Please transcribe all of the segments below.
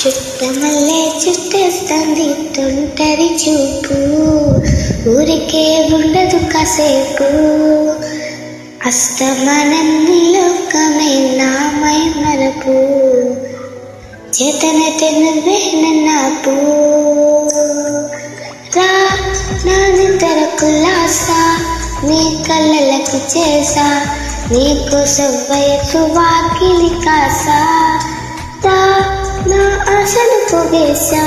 చుట్టమల్లే చుట్టేస్తుంది తొంటరి చూపు, ఊరికే ఉండదు కాసేపు. అస్తమనం లోకమే నామై మరపు, చేతనైతే నువ్వే నన్నాపు. రా నా నిద్ర కులాసా, నీ కళ్ళకి చేసా, నీకోసం వయసు వాకిలి కాసా. రా నా ఆశలు పోగేసా,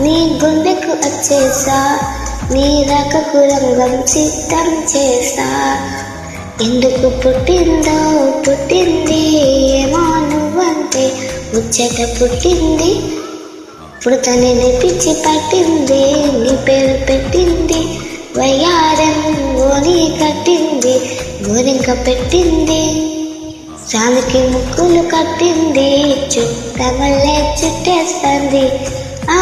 నీ గుండెకు వచ్చేసా, నీ రకకు రంగం సిద్ధం చేసా. ఎందుకు పుట్టిందో పుట్టింది ఏమో నువ్వంటే ముచ్చట పుట్టింది, పుడతనే పిచ్చి పట్టింది, నీ పేరు పెట్టింది వయ్యారం ఓని కట్టింది, గోరింక పెట్టింది, సామికి ముక్కులు కట్టింది. చుట్టమల్లే చుట్టేస్తుంది, ఆ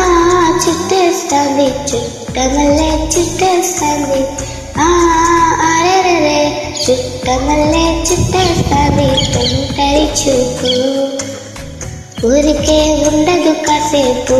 చుట్టేస్తుంది, చుట్టమల్లే చుట్టేస్తుంది, అరెరే చుట్టమల్లే చుట్టేస్తుంది తొంటరి చూపు, ఊరికే ఉండదు కాసేపు.